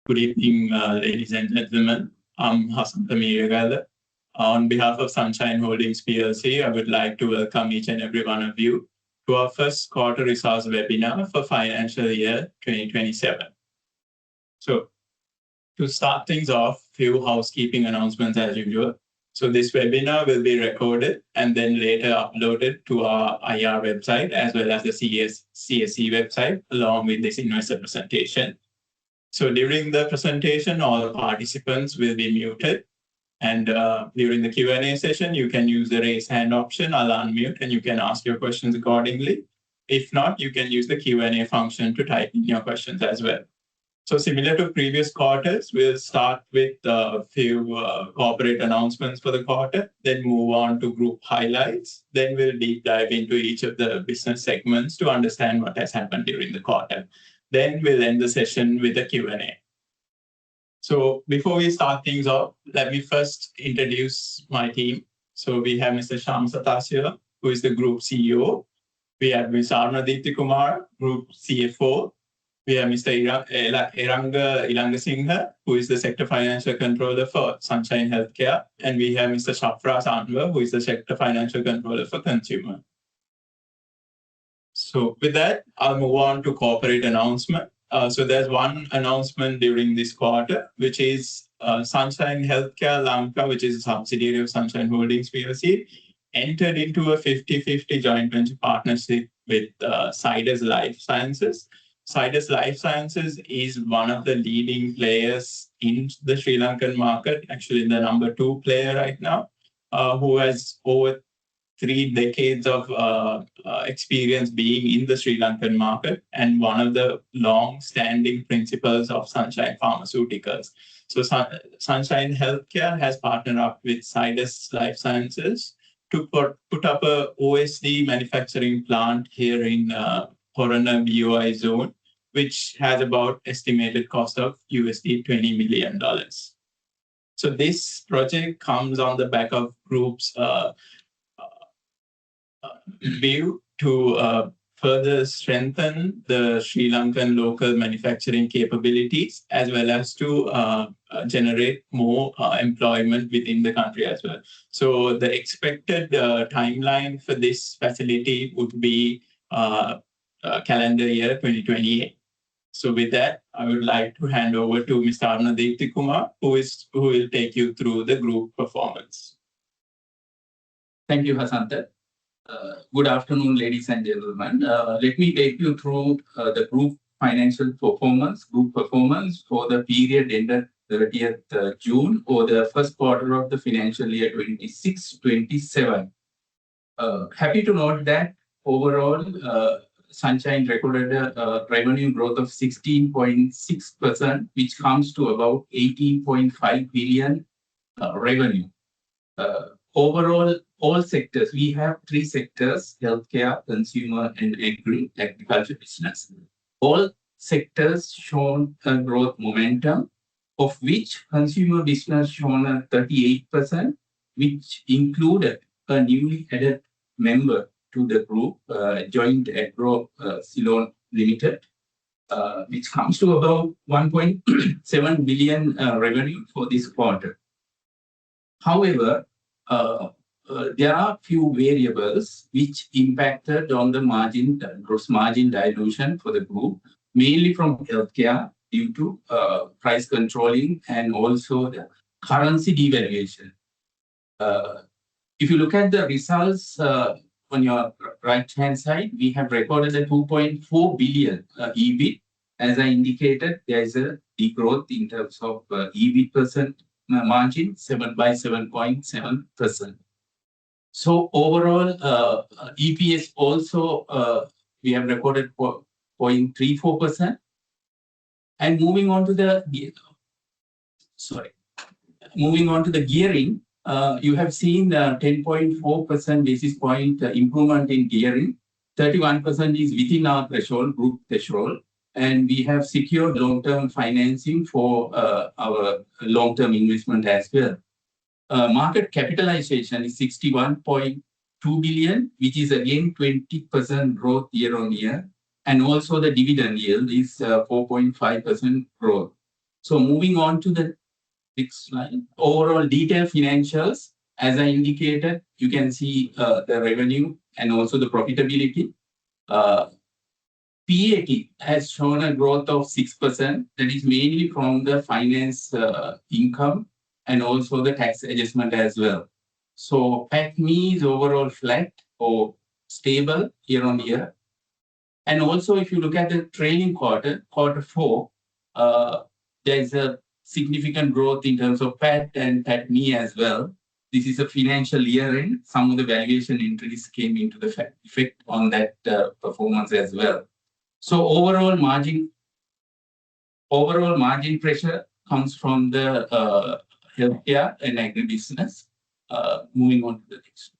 Good evening, ladies and gentlemen. I'm Hassan Tamiragala. On behalf of Sunshine Holdings PLC, I would like to welcome each and every one of you to our first quarter results webinar for financial year 2027. So, to start things off, few housekeeping announcements as usual. So this webinar will be recorded and then later uploaded to our IR website as well as the CSE website along with this investor presentation. So during the presentation, all participants will be muted. And during the Q&A session, you can use the raise hand option. I'll unmute and you can ask your questions accordingly. If not, you can use the Q&A function to type in your questions as well. So similar to previous quarters, we'll start with a few corporate announcements for the quarter, then move on to group highlights. Then we'll deep dive into each of the business segments to understand what has happened during the quarter. Then we'll end the session with a Q&A. So before we start things off, let me first introduce my team. So we have Mr. Shyam Satasya, who is the Group CEO. We have Ms. Arunadipti Kumar, Group CFO. We have Mr. Eranga Ilangasinghe, who is the Sector Financial Controller for Sunshine Healthcare. And we have Mr. Shafraz Anwar, who is the Sector Financial Controller for Consumer. So with that, I'll move on to corporate announcement. So there's one announcement during this quarter, which is Sunshine Healthcare Lanka, which is a subsidiary of Sunshine Holdings PLC, entered into a 50-50 joint venture partnership with Zydus Life Sciences. Zydus Life Sciences is one of the leading players in the Sri Lankan market, actually the number 2 player right now, who has over 3 decades of experience being in the Sri Lankan market and one of the long-standing principles of Sunshine Pharmaceuticals. So Sunshine Healthcare has partnered up with Zydus Life Sciences to put up a OSD manufacturing plant here in Corona BOI zone, which has about estimated cost of $20 million. So this project comes on the back of group's view to further strengthen the Sri Lankan local manufacturing capabilities, as well as to generate more employment within the country as well. So the expected timeline for this facility would be calendar year 2028. So with that, I would like to hand over to Mr. Arunadipti Kumar, who will take you through the group performance. Thank you, Hasanta. Good afternoon, ladies and gentlemen. Let me take you through the group financial performance, for the period ended 30th June or the first quarter of the financial year 26-27. Happy to note that overall, Sunshine recorded a revenue growth of 16.6%, which comes to about 18.5 billion revenue. Overall, all sectors, we have 3 sectors: healthcare, consumer, and agriculture business. All sectors shown a growth momentum, of which consumer business shown a 38%, which included a newly added member to the group, Joint Agro Ceylon Limited, which comes to about 1.7 billion revenue for this quarter. However, there are few variables which impacted on the margin, gross margin dilution for the group, mainly from healthcare due to price controlling and also the currency devaluation. If you look at the results on your right-hand side, we have recorded a 2.4 billion EBIT. As I indicated, there is a degrowth in terms of EBIT percent margin, 7.7%. So overall, EPS also, we have recorded 0.34%. And moving on to the gearing, you have seen 10.4% basis point improvement in gearing. 31% is within our threshold, group threshold, and we have secured long-term financing for our long-term investment as well. Market capitalization is 61.2 billion, which is again 20% growth year on year. And also the dividend yield is 4.5% growth. So moving on to the next slide. Overall detailed financials, as I indicated, you can see the revenue and also the profitability. PAT has shown a growth of 6%. That is mainly from the finance income and also the tax adjustment as well. So PATME is overall flat or stable year on year. And also, if you look at the trailing quarter, quarter four, there's a significant growth in terms of PAT and PATME as well. This is a financial year end. Some of the valuation entries came into the effect on that performance as well. So overall margin pressure comes from the healthcare and agribusiness. Moving on to the next.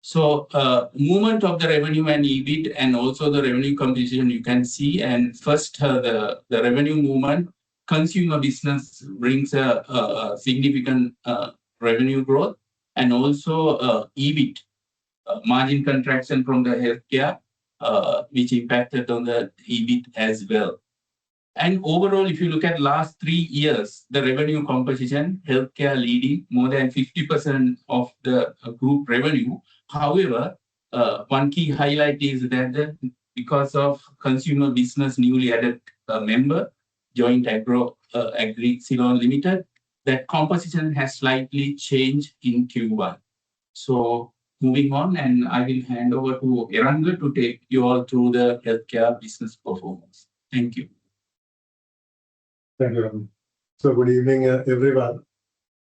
So movement of the revenue and EBIT and also the revenue composition you can see. And first, the revenue movement, consumer business brings a significant revenue growth and also EBIT, margin contraction from the healthcare, which impacted on the EBIT as well. And overall, if you look at last 3 years, the revenue composition, healthcare leading more than 50% of the group revenue. However, one key highlight is that because of consumer business newly added member, Joint Agri Ceylon Limited, that composition has slightly changed in Q1. So moving on, and I will hand over to Eranga to take you all through the healthcare business performance. Thank you. Thank you. So good evening, everyone.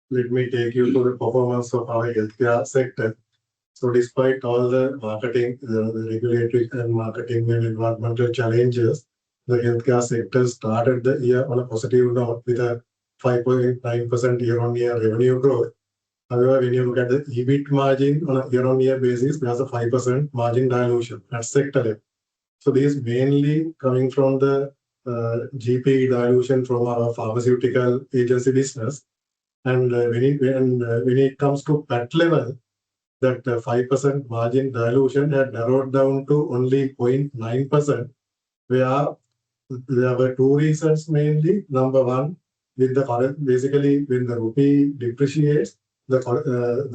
Let me take you through the performance of our healthcare sector. So despite all the marketing, the regulatory and marketing and environmental challenges, the healthcare sector started the year on a positive note with a 5.9% year-on-year revenue growth. However, when you look at the EBIT margin on a year-on-year basis, there's a 5% margin dilution at sector level. So this is mainly coming from the GP dilution from our pharmaceutical agency business. And when it comes to PAT level, that 5% margin dilution had narrowed down to only 0.9%, where there were two reasons mainly. Number one, with the basically when the rupee depreciates, the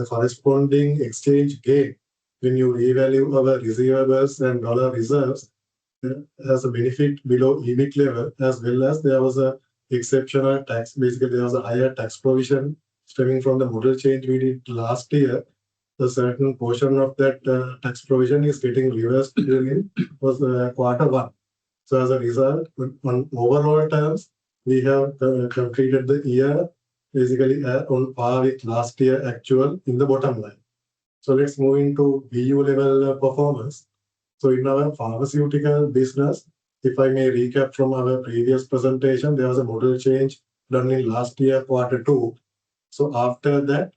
corresponding exchange gain when you revalue our receivables and dollar reserves has a benefit below EBIT level, as well as there was a exceptional tax. Basically, there was a higher tax provision stemming from the model change we did last year. A certain portion of that tax provision is getting reversed during quarter one. So as a result, on overall terms, we have completed the year basically on par with last year actual in the bottom line. So let's move into BU level performance. So in our pharmaceutical business, if I may recap from our previous presentation, there was a model change done in last year, quarter two. So after that,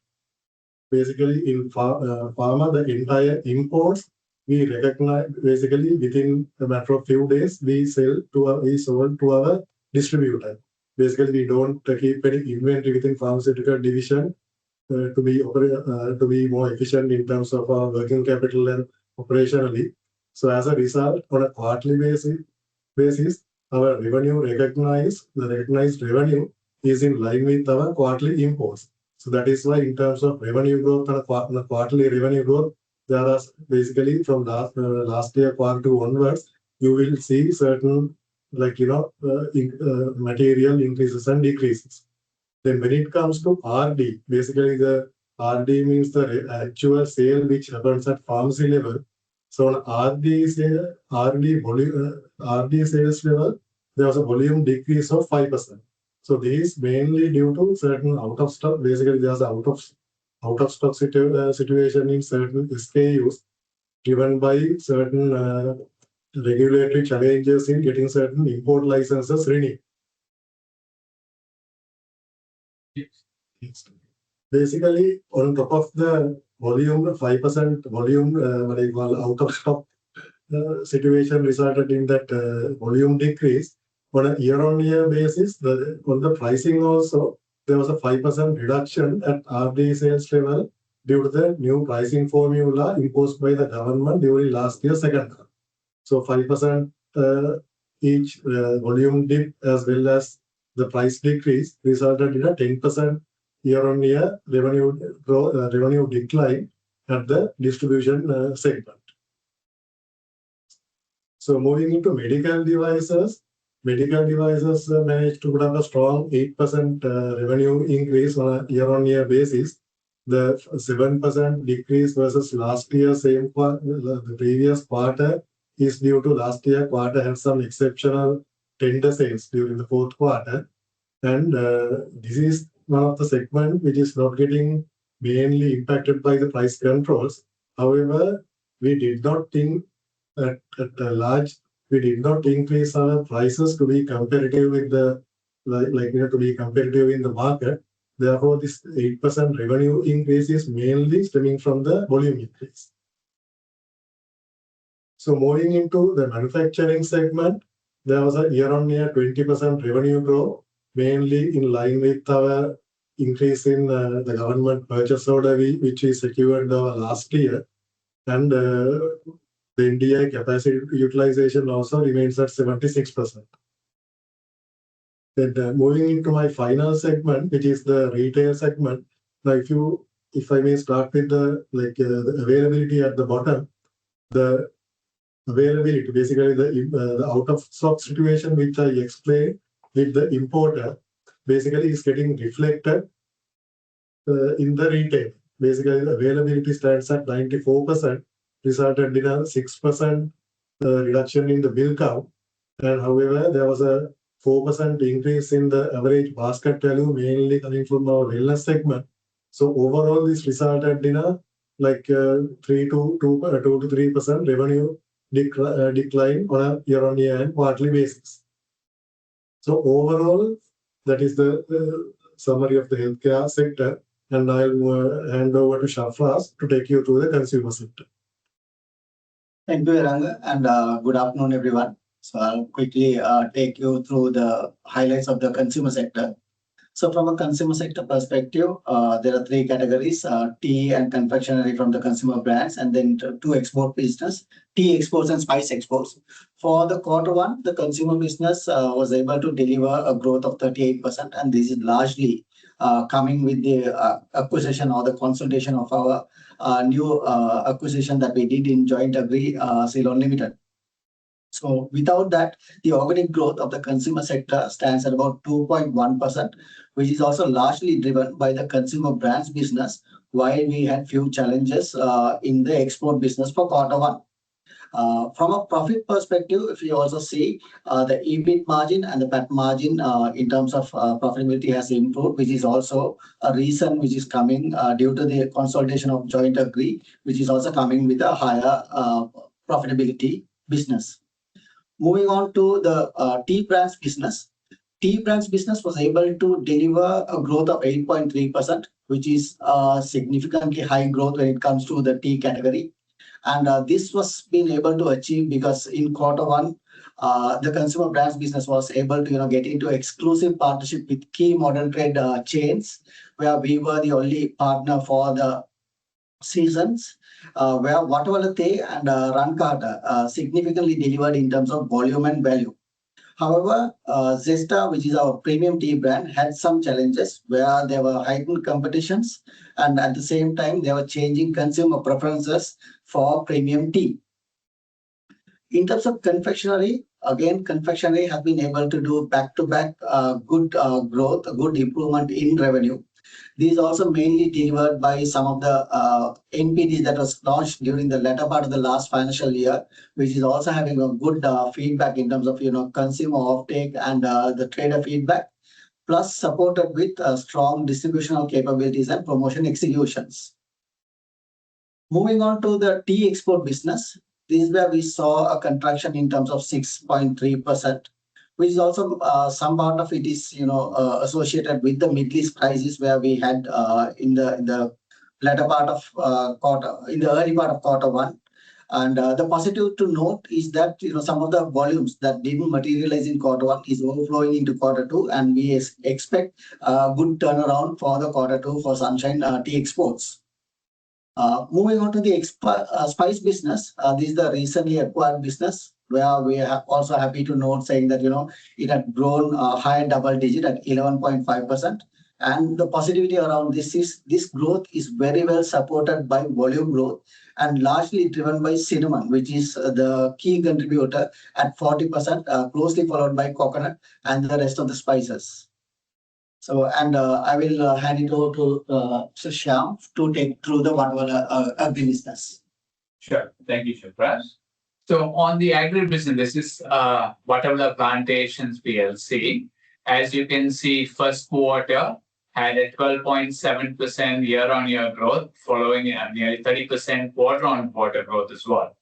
basically in pharma, the entire imports, we recognize basically within a matter of few days, we sold to our distributor. Basically, we don't keep any inventory within pharmaceutical division to be more efficient in terms of our working capital and operationally. So as a result, on a quarterly basis, our recognized revenue is in line with our quarterly imports. So that is why in terms of revenue growth on a quarterly revenue growth, there are basically from last year quarter two onwards, you will see certain material increases and decreases. Then when it comes to RD, basically the RD means the actual sale which happens at pharmacy level. So on RD sales level, there was a volume decrease of 5%. So this is mainly due to certain out of stock. Basically, there's an out of stock situation in certain SKUs driven by certain regulatory challenges in getting certain import licenses renewed. Basically, on top of the volume, 5% volume, what I call out of stock situation resulted in that volume decrease. On a year-on-year basis, on the pricing also, there was a 5% reduction at RD sales level due to the new pricing formula imposed by the government during last year's second half. So 5% each volume dip as well as the price decrease resulted in a 10% year-on-year revenue decline at the distribution segment. So moving into medical devices managed to put up a strong 8% revenue increase on a year-on-year basis. The 7% decrease versus last year same quarter, the previous quarter, is due to last year quarter had some exceptional tender sales during the fourth quarter, and this is one of the segment which is not getting mainly impacted by the price controls. However, we did not think at large, we did not increase our prices to be competitive with the to be competitive in the market. Therefore, this 8% revenue increase is mainly stemming from the volume increase. So moving into the manufacturing segment, there was a year-on-year 20% revenue growth, mainly in line with our increase in the government purchase order which we secured last year, and the NDI capacity utilization also remains at 76%. Then moving into my final segment, which is the retail segment. Now, if I may start with the availability at the bottom, the availability, basically the out of stock situation which I explained with the importer, basically is getting reflected in the retail. Basically, the availability stands at 94%, resulted in a 6% reduction in the bill count. And however, there was a 4% increase in the average basket value, mainly coming from our wellness segment. So overall, this resulted in a 3 to 3% revenue decline on a year-on-year and quarterly basis. So overall, that is the summary of the healthcare sector, and I'll hand over to Shafraz to take you through the consumer sector. Thank you, Eranga, and good afternoon, everyone. So I'll quickly take you through the highlights of the consumer sector. So from a consumer sector perspective, there are three categories: tea and confectionery from the consumer brands, and then two export business, tea exports and spice exports. For the quarter one, the consumer business was able to deliver a growth of 38%, and this is largely coming with the acquisition or the consolidation of our new acquisition that we did in Joint Agri Ceylon Limited. So without that, the organic growth of the consumer sector stands at about 2.1%, which is also largely driven by the consumer brands business, while we had few challenges in the export business for quarter one. From a profit perspective, if you also see the EBIT margin and the PAT margin in terms of profitability has improved, which is also a reason which is coming due to the consolidation of Joint Agri, which is also coming with a higher profitability business. Moving on to the tea brands business. Tea brands business was able to deliver a growth of 8.3%, which is significantly high growth when it comes to the tea category. And this was being able to achieve because in quarter one, the consumer brands business was able to get into exclusive partnership with key modern trade chains, where we were the only partner for the seasons, where whatever they and Rankata significantly delivered in terms of volume and value. However, Zesta, which is our premium tea brand, had some challenges where there were heightened competitions, and at the same time, they were changing consumer preferences for premium tea. In terms of confectionery, again, confectionery has been able to do back-to-back good growth, good improvement in revenue. This is also mainly delivered by some of the NPDs that was launched during the latter part of the last financial year, which is also having a good feedback in terms of consumer offtake and the trader feedback, plus supported with strong distributional capabilities and promotion executions. Moving on to the tea export business, this is where we saw a contraction in terms of 6.3%. Which is also some part of it is associated with the Middle East crisis, where we had in the latter part of in the early part of quarter one. And the positive to note is that some of the volumes that didn't materialize in quarter one is overflowing into quarter two, and we expect a good turnaround for the quarter two for Sunshine tea exports. Moving on to the spice business, this is the recently acquired business, where we are also happy to note saying that, it had grown high double digit at 11.5%. And the positivity around this is this growth is very well supported by volume growth and largely driven by cinnamon, which is the key contributor at 40%, closely followed by coconut and the rest of the spices. So, and I will hand it over to Sir Shyam to take through the agri-business. Sure. Thank you, Shivraj. So on the agribusiness, this is Buttermilk Plantations PLC. As you can see, first quarter had a 12.7% year-on-year growth, following nearly 30% quarter-on-quarter growth as well.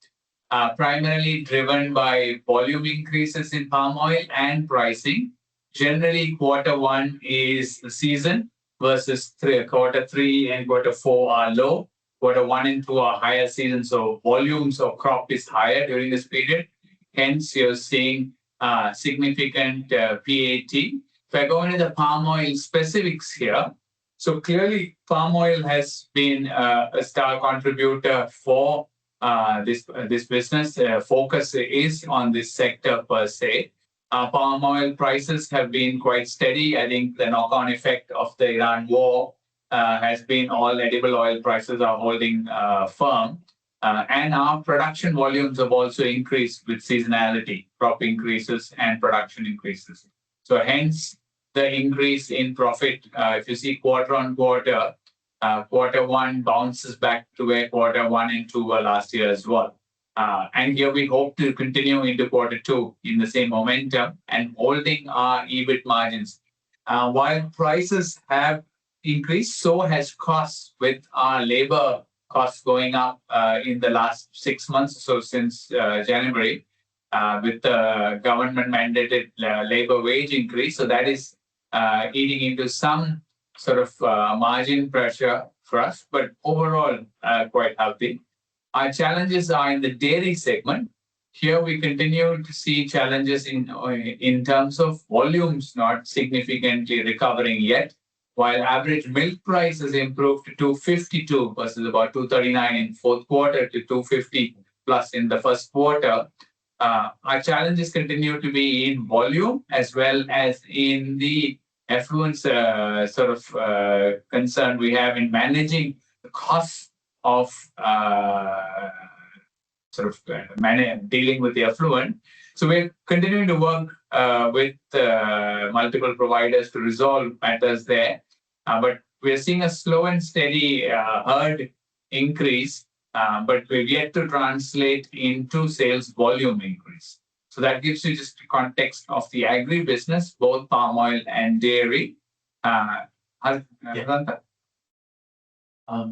Primarily driven by volume increases in palm oil and pricing. Generally, quarter one is the season versus quarter three and quarter four are low. Quarter one and two are higher season, so volumes of crop is higher during this period. Hence, you're seeing significant PAT. If I go into the palm oil specifics here, so clearly palm oil has been a star contributor for this business. Focus is on this sector per se. Palm oil prices have been quite steady. I think the knock-on effect of the Iran war has been all edible oil prices are holding firm. And our production volumes have also increased with seasonality, crop increases and production increases. So hence the increase in profit. If you see quarter on quarter, quarter one bounces back to where quarter one and two were last year as well. And here we hope to continue into quarter two in the same momentum and holding our EBIT margins. While prices have increased, so has costs, with our labor costs going up in the last 6 months or so since January, with the government mandated labor wage increase. So that is eating into some sort of margin pressure for us, but overall quite healthy. Our challenges are in the dairy segment. Here we continue to see challenges in terms of volumes not significantly recovering yet. While average milk price has improved to 252 versus about 239 in fourth quarter to 250 plus in the first quarter, our challenges continue to be in volume as well as in the affluence concern we have in managing the costs of dealing with the affluent. So we're continuing to work with multiple providers to resolve matters there. But we're seeing a slow and steady herd increase, but we've yet to translate into sales volume increase. So that gives you just the context of the agri-business, both palm oil and dairy.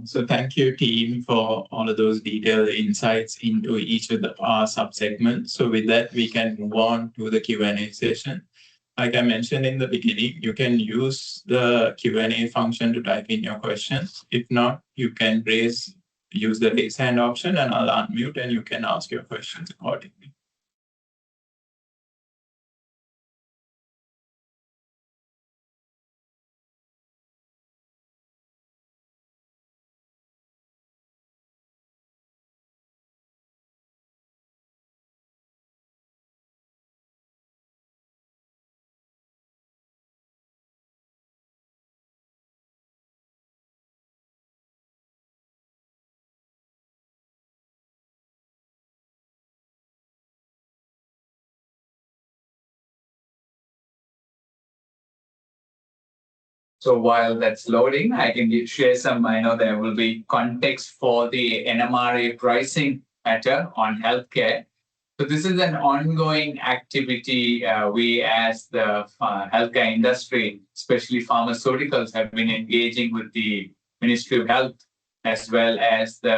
So thank you, team, for all of those detailed insights into each of our sub-segments. So with that, we can move on to the Q&A session. Like I mentioned in the beginning, you can use the Q&A function to type in your questions. If not, you can use the raise hand option and I'll unmute and you can ask your questions accordingly. So while that's loading, I can share some, I know there will be context for the NMRA pricing matter on healthcare. So this is an ongoing activity. We as the healthcare industry, especially pharmaceuticals, have been engaging with the Ministry of Health as well as the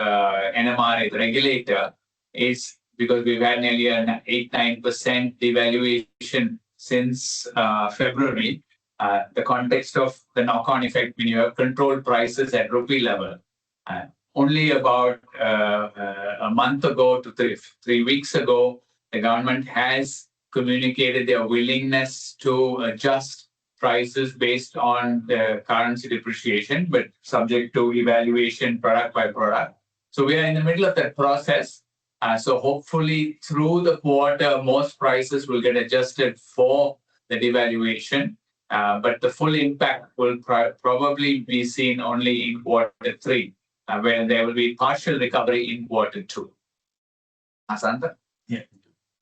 NMRA, the regulator, is because we've had nearly an 8-9% devaluation since February. The context of the knock-on effect when you have controlled prices at rupee level. Only about a month ago to 3 weeks ago, the government has communicated their willingness to adjust prices based on the currency depreciation, but subject to evaluation product by product. So we are in the middle of that process. So hopefully through the quarter, most prices will get adjusted for the devaluation. But the full impact will probably be seen only in quarter 3, where there will be partial recovery in quarter 2. Asanta? Yeah.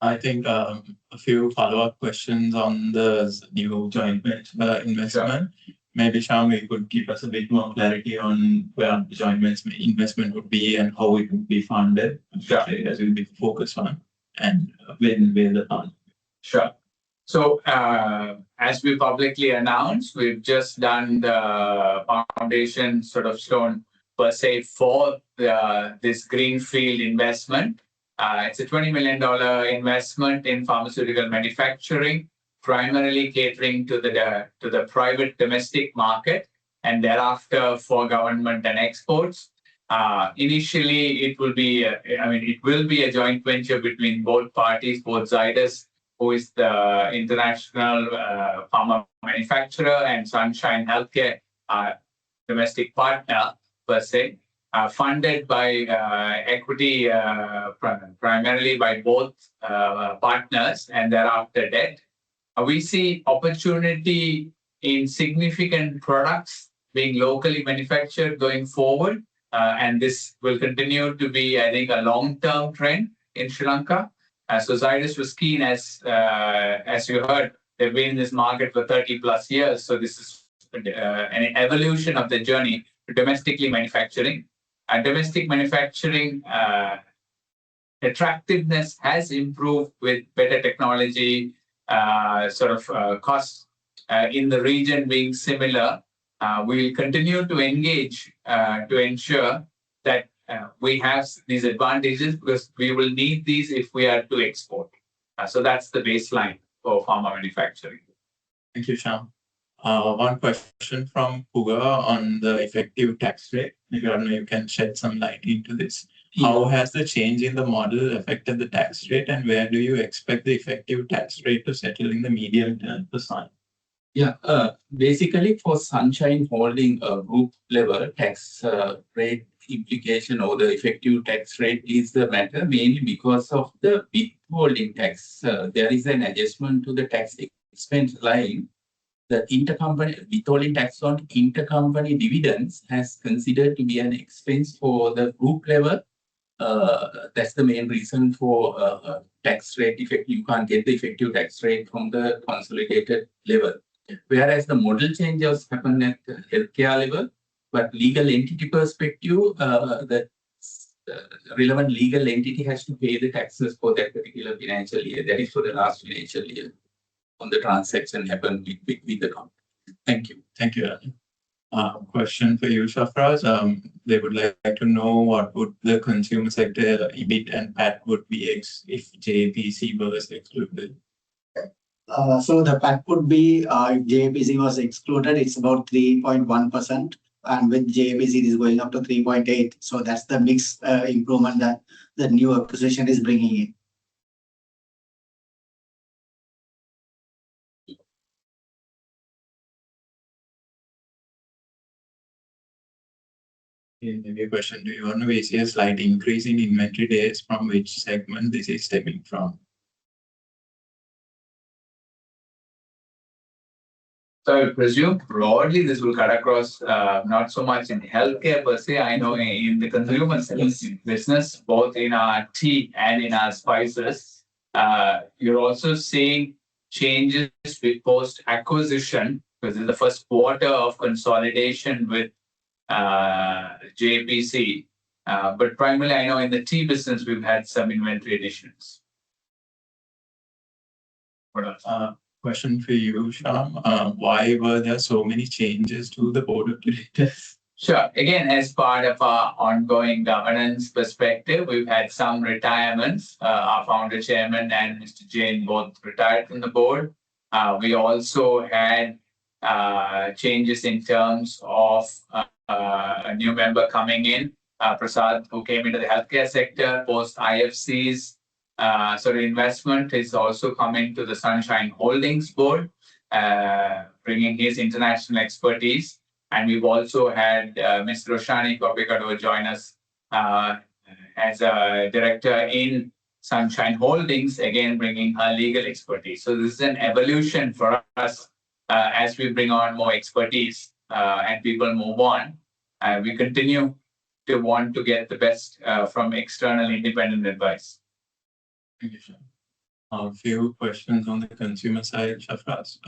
I think a few follow-up questions on the new joint venture investment. Sure. Maybe Shyam, you could give us a bit more clarity on where the joint investment would be and how it would be funded. Sure. As we'll be focused on, and when will the fund. Sure. So as we publicly announced, we've just done the foundation sort of stone per se for this greenfield investment. It's a $20 million investment in pharmaceutical manufacturing, primarily catering to the private domestic market, and thereafter for government and exports. Initially, it will be a joint venture between both parties, both Zydus, who is the international pharma manufacturer, and Sunshine Healthcare, domestic partner per se. Funded by equity, primarily by both partners, and thereafter debt. We see opportunity in significant products being locally manufactured going forward, and this will continue to be, I think, a long-term trend in Sri Lanka. So Zydus was keen, as you heard, they've been in this market for 30 plus years. So this is an evolution of the journey to domestically manufacturing. Domestic manufacturing attractiveness has improved with better technology, costs in the region being similar. We'll continue to engage to ensure that we have these advantages, because we will need these if we are to export. So that's the baseline for pharma manufacturing. Thank you, Shyam. One question from Puga on the effective tax rate. Maybe you can shed some light into this. How has the change in the model affected the tax rate, and where do you expect the effective tax rate to settle in the medium term for Sun? Yeah, basically for Sunshine Holding group level, tax rate implication or the effective tax rate is the matter mainly because of the withholding tax. There is an adjustment to the tax expense line. The intercompany withholding tax on intercompany dividends has considered to be an expense for the group level. That's the main reason for tax rate effect. You can't get the effective tax rate from the consolidated level. Whereas the model changes happen at the healthcare level, but legal entity perspective, the relevant legal entity has to pay the taxes for that particular financial year. That is for the last financial year on the transaction happened with the company. Thank you. Thank you. Question for you, Shafraz. They would like to know what would the consumer sector EBIT and PAT would be if JPC was excluded. So the PAT would be, if JPC was excluded, it's about 3.1%. And with JPC, it is going up to 3.8. So that's the mix improvement that the new acquisition is bringing in. Maybe a question. Do you want to see a slight increase in inventory days? From which segment this is stemming from? So I presume broadly this will cut across not so much in healthcare per se. I know in the consumer business, both in our tea and in our spices, you're also seeing changes with post-acquisition, because it's the first quarter of consolidation with JPC. But primarily, I know in the tea business, we've had some inventory additions. What else? Question for you, Shyam. Why were there so many changes to the board of directors? Sure. Again, as part of our ongoing governance perspective, we've had some retirements. Our founder chairman and Mr. Jain both retired from the board. We also had changes in terms of a new member coming in, Prasad, who came into the healthcare sector post IFC's. So the investment is also coming to the Sunshine Holdings board, bringing his international expertise. And we've also had Mr. Roshani Kopikado join us as a director in Sunshine Holdings, again bringing her legal expertise. So this is an evolution for us as we bring on more expertise and people move on. We continue to want to get the best from external independent advice. Thank you, Shah. A few questions on the consumer side, Shafraz.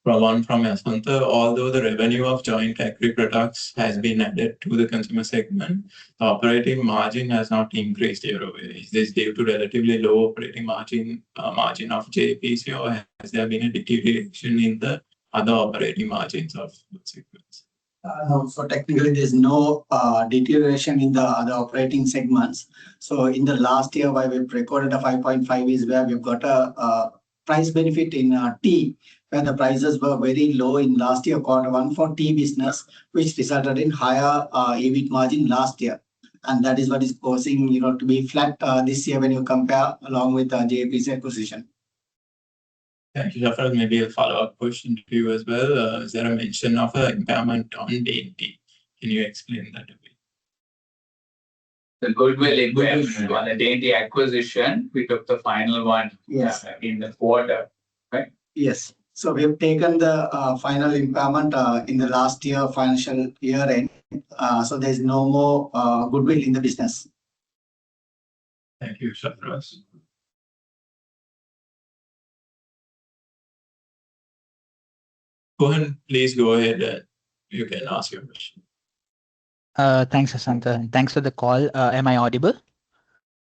One from Yasanta. Although the revenue of joint agri products has been added to the consumer segment, the operating margin has not increased year-over-year. Is this due to relatively low operating margin of JPC, or has there been a deterioration in the other operating margins of segments? No, so technically there's no deterioration in the other operating segments. So in the last year, why we've recorded a 5.5 is where we've got a price benefit in tea, where the prices were very low in last year Q1 for tea business, which resulted in higher EBIT margin last year. And that is what is causing to be flat this year when you compare along with the JPC acquisition. Thank you, Shafraz. Maybe a follow-up question to you as well. Is there a mention of an impairment on Dainty? Can you explain that a bit? The goodwill impairment on the Dainty acquisition, we took the final one in the quarter, right? Yes. So we've taken the final impairment in the last year financial year end. So there's no more goodwill in the business. Thank you, Shafraz. Kohan, please go ahead. You can ask your question. Thanks, Asanta. Thanks for the call. Am I audible?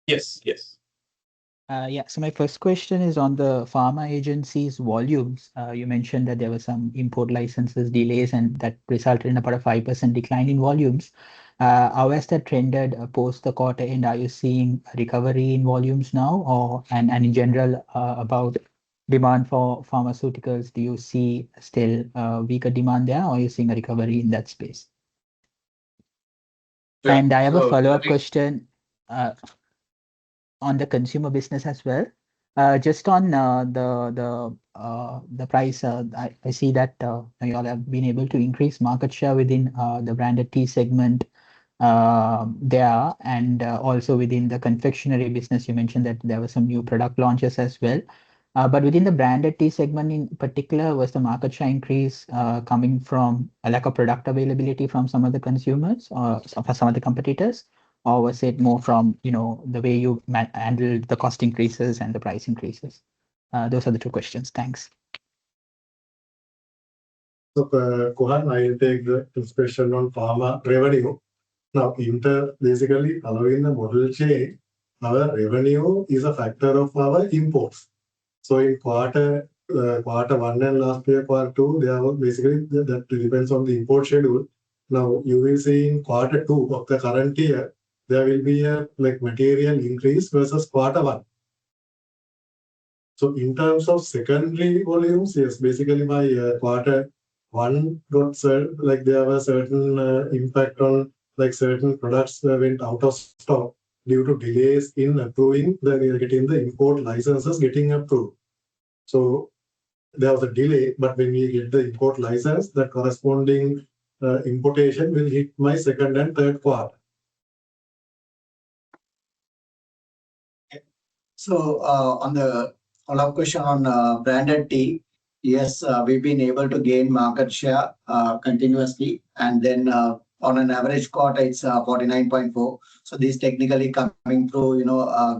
Yes, yes. Yeah, so my first question is on the pharma agency's volumes. You mentioned that there were some import licenses delays and that resulted in about a 5% decline in volumes. How has that trended post the quarter, and are you seeing a recovery in volumes now, and in general about demand for pharmaceuticals? Do you see still weaker demand there, or are you seeing a recovery in that space? Sure. And I have a So, follow-up question on the consumer business as well. Just on the price, I see that you all have been able to increase market share within the branded tea segment there, and also within the confectionery business. You mentioned that there were some new product launches as well. But within the branded tea segment in particular, was the market share increase coming from a lack of product availability from some of the consumers or some of the competitors? Or was it more from the way you handled the cost increases and the price increases? Those are the two questions. Thanks. So, Kohan, I'll take the question on pharma revenue. Now, basically, following the model change, our revenue is a factor of our imports. So, in quarter one and last year, Q2, there was basically that depends on the import schedule. Now, you will see in Q2 of the current year, there will be a material increase versus Q1. So in terms of secondary volumes, yes, basically by Q1 there was certain impact on certain products that went out of stock due to delays in approving getting the import licenses getting approved. So there was a delay, but when we get the import license, the corresponding importation will hit my second and third quarter. So on the follow-up question on branded tea, yes, we've been able to gain market share continuously, and then on an average quarter, it's 49.4. So this technically coming through,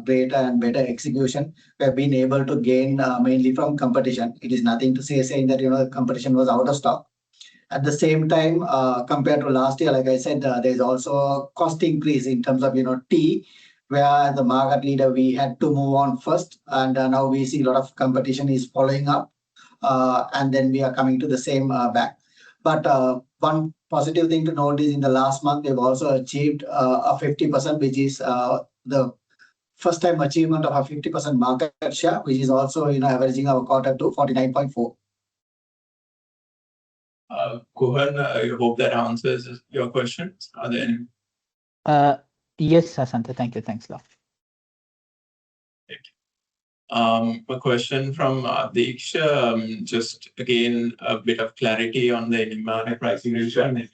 greater and better execution. We've been able to gain mainly from competition. It is nothing to saying that, the competition was out of stock. At the same time, compared to last year, like I said, there's also a cost increase in terms of, tea, where the market leader, we had to move on first. And now we see a lot of competition is following up. And then we are coming to the same back. But one positive thing to note is in the last month, we've also achieved a 50%, which is the first time achievement of a 50% market share, which is also, averaging our quarter to 49.4. Kohan, I hope that answers your questions. Are there any? Yes, Asanta. Thank you. Thanks a lot. A question from Diksha. Just again, a bit of clarity on the NMR pricing revision.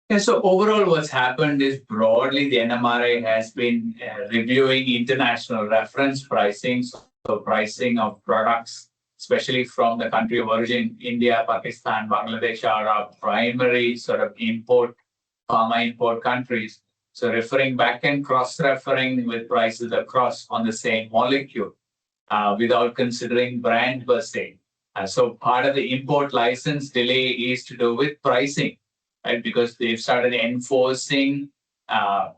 Yeah, so overall, what's happened is broadly the NMRA has been reviewing international reference pricing, so pricing of products, especially from the country of origin. India, Pakistan, Bangladesh are our primary sort of pharma import countries. So referring back and cross-referring with prices across on the same molecule without considering brand per se. So part of the import license delay is to do with pricing, right? Because they've started enforcing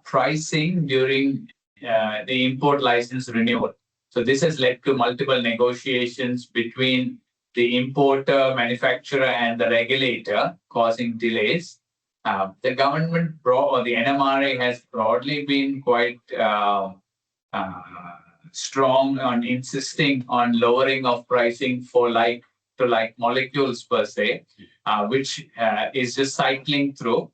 pricing during the import license renewal. So this has led to multiple negotiations between the importer, manufacturer, and the regulator, causing delays. The government or the NMRA has broadly been quite strong on insisting on lowering of pricing for like to like molecules per se, which is just cycling through.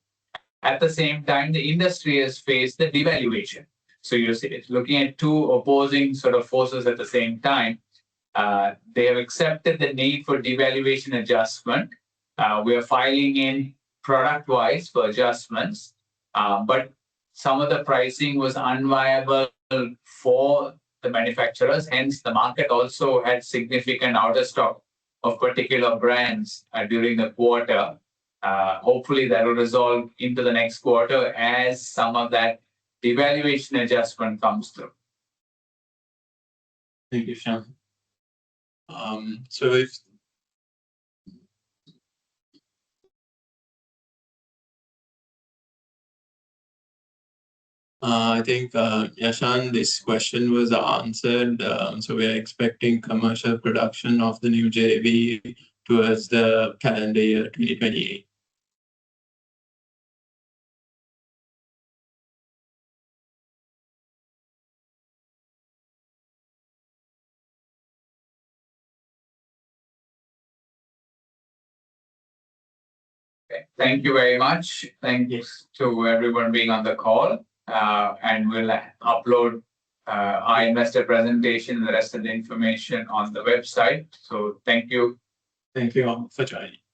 At the same time, the industry has faced the devaluation. So you're looking at two opposing sort of forces at the same time. They have accepted the need for devaluation adjustment. We are filing in product-wise for adjustments, but some of the pricing was unviable for the manufacturers. Hence, the market also had significant out of stock of particular brands during the quarter. Hopefully, that will resolve into the next quarter as some of that devaluation adjustment comes through. Thank you, Shyam. So if I think, Yashan, this question was answered. So we are expecting commercial production of the new JV towards the calendar year 2028. Okay. Thank you very much. Thank you to everyone being on the call. And we'll upload our investor presentation and the rest of the information on the website. So thank you. Thank you all for joining.